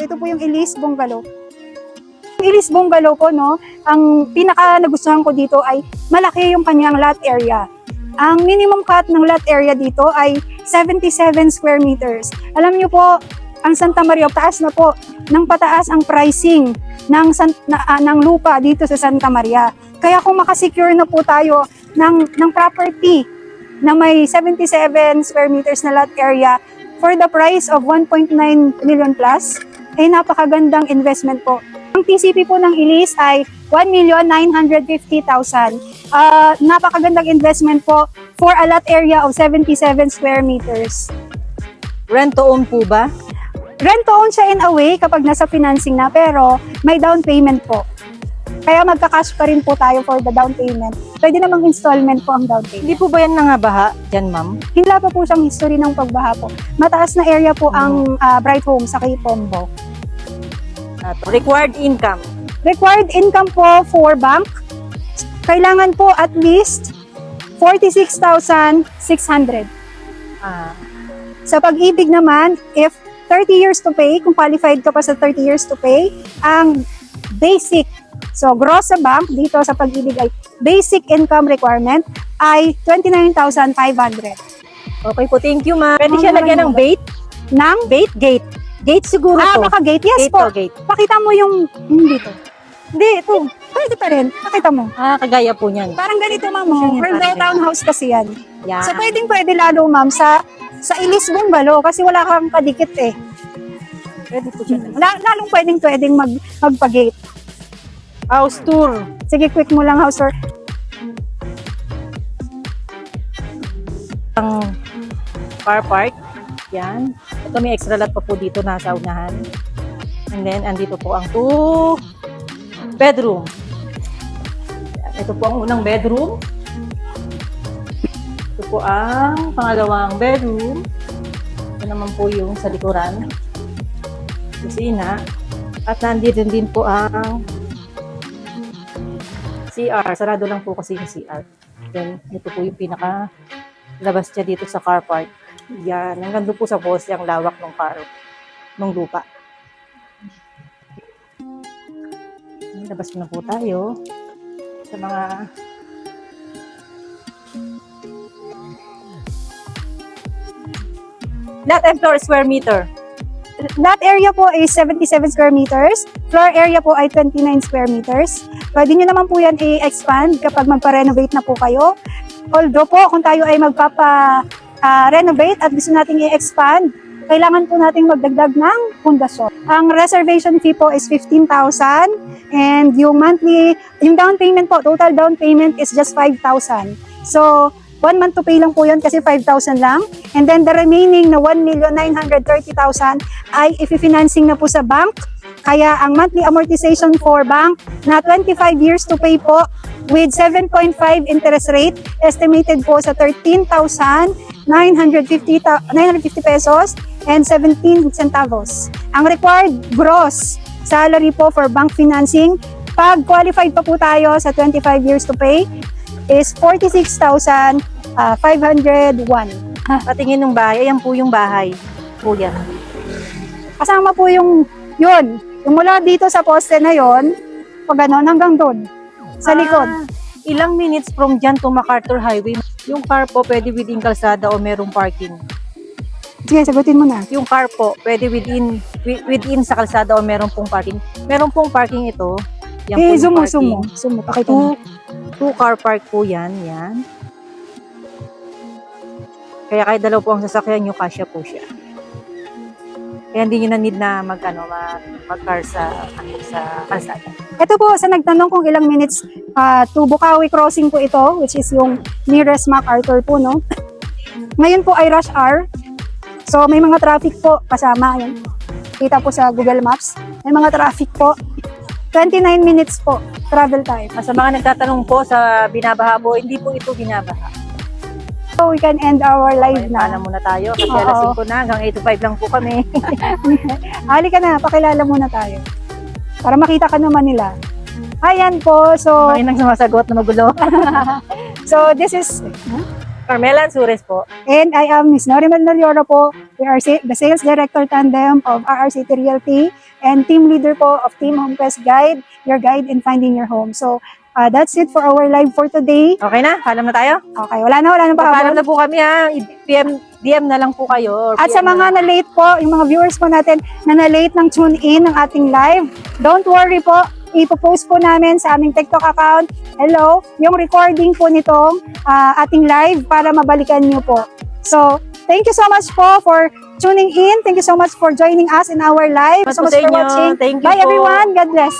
Ito po yung Elise Bungalow. Yung Elise Bungalow po, no, ang pinaka nagustuhan ko dito ay malaki yung kanyang lot area. Ang minimum cut ng lot area dito ay 77 square meters. Alam niyo po, ang Santa Maria, taas na po ng pataas ang pricing ng lupa dito sa Santa Maria. Kaya kung makasecure na po tayo ng property na may 77 square meters na lot area for the price of 1.9 million plus, ay napakagandang investment po. Ang TCP po ng Elise ay 1,950,000. Napakagandang investment po for a lot area of 77 square meters. Rent to own po ba? Rent to own siya in a way kapag nasa financing na, pero may down payment po. Kaya magka-cash pa rin po tayo for the down payment. Pwede namang installment po ang down payment. Hindi po ba yan nangabaha dyan, ma'am? Hila pa po siyang history ng pagbaha po. Mataas na area po ang Bright Home sa Pombo. Required income. Required income po for bank, kailangan po at least 46,600. Sa Pag-ibig naman, if 30 years to pay, kung qualified ka pa sa 30 years to pay, ang basic, so gross sa bank, dito sa Pag-ibig ay basic income requirement ay 29,500. Okay po, thank you, ma'am. Pwede siya lagyan ng bait? Ng? Bait? Gate. Gate siguro to. Baka gate? Yes Gate po. to, gate. Pakita mo yung dito. Hindi, ito. Pwede pa rin. Pakita mo. Kagaya po niyan. Parang ganito, ma'am. Condo townhouse kasi yan. Yan. So, pwede lalo, ma'am, sa Elise Bungalow kasi wala kang kadikit eh. Pwede po siya. Lalong pwedeng magpa-gate. House tour. Sige, quick mo lang, house tour. Ang car park. Yan. Ito may extra lot pa po dito nasa unahan. And then, andito po ang 2 bedroom. Yan. Ito po ang unang bedroom. Ito po ang pangalawang bedroom. Ito naman po yung sa likuran. Kusina. At nandito din po ang CR. Sarado lang po kasi yung CR. Then, ito po yung pinaka labas niya dito sa car park. Yan. Hanggang doon po sa poste ang lawak ng ng lupa. Labas na po tayo sa mga lot and floor square meter. Lot area po is 77 square meters. Floor area po ay 29 square meters. Pwede nyo naman po yan i-expand kapag magpa-renovate na po kayo. Although po, kung tayo ay magpapa-renovate at gusto nating i-expand, kailangan po nating magdagdag ng pundasyon. Ang reservation fee po is 15,000 and yung down payment po, total down payment is just 5,000. So, 1 month to pay lang po yun kasi 5,000 lang. And then the remaining na 1,930,000 ay i-financing na po sa bank. Kaya ang monthly amortization for bank na 25 years to pay po with 7.5 interest rate, estimated po sa 13,950 pesos and 17 centavos. Ang required gross salary po for bank financing, pag qualified pa po tayo sa 25 years to pay, is 46,501. Patingin ng bahay, ayan po yung bahay. Po yan. Kasama po yung mula dito sa poste na yon, pag ganon hanggang doon, sa likod. Ilang minutes from dyan to MacArthur Highway, yung car po pwede within kalsada o merong parking? Sige, sagutin mo na. Yung car po pwede within sa kalsada o merong pong parking? Meron pong parking ito. Yan po yung parking. Sumo. Pakita mo. 2 car park po yan. Kaya kahit dalaw po ang sasakyan nyo, kasya po siya. Kaya hindi nyo na need na mag-car sa kalsada. Ito po, sa nagtanong kung ilang minutes to Bukawi Crossing po ito, which is yung nearest MacArthur po, no? Ngayon po ay rush hour. So, may mga traffic po kasama. Yan. Kita po sa Google Maps. May mga traffic po. 29 minutes po, travel time. Sa mga nagtatanong po sa binabaha po, hindi po ito binabaha. So, we can end our live na. Paalam muna tayo kasi alas 5 na, hanggang 8 to 5 lang po kami. Halika na, pakilala muna tayo. Para makita ka naman nila. Ayan po, so... Makinang sumasagot na magulo. So, this is... Carmela Ansures po. And I am Ms. Norimel Nalioro po. We are the Sales Director Tandem of RRCT Realty and Team Leader po of Team Home Quest Guide, your guide in finding your home. So, that's it for our live for today. Okay na? Paalam na tayo? Okay, wala na pa. Paalam na po kami ha. DM na lang po kayo. Or At sa PM mga na-late po, yung mga viewers po natin na na-late ng tune-in ng ating live, don't worry po, ipopost po namin sa aming TikTok account, yung recording po nitong ating live para mabalikan niyo po. So, thank you so much po for tuning in. Thank you so much for joining us in our live. Salamat So po much sa for inyo. watching. Thank you Bye po. everyone. God bless.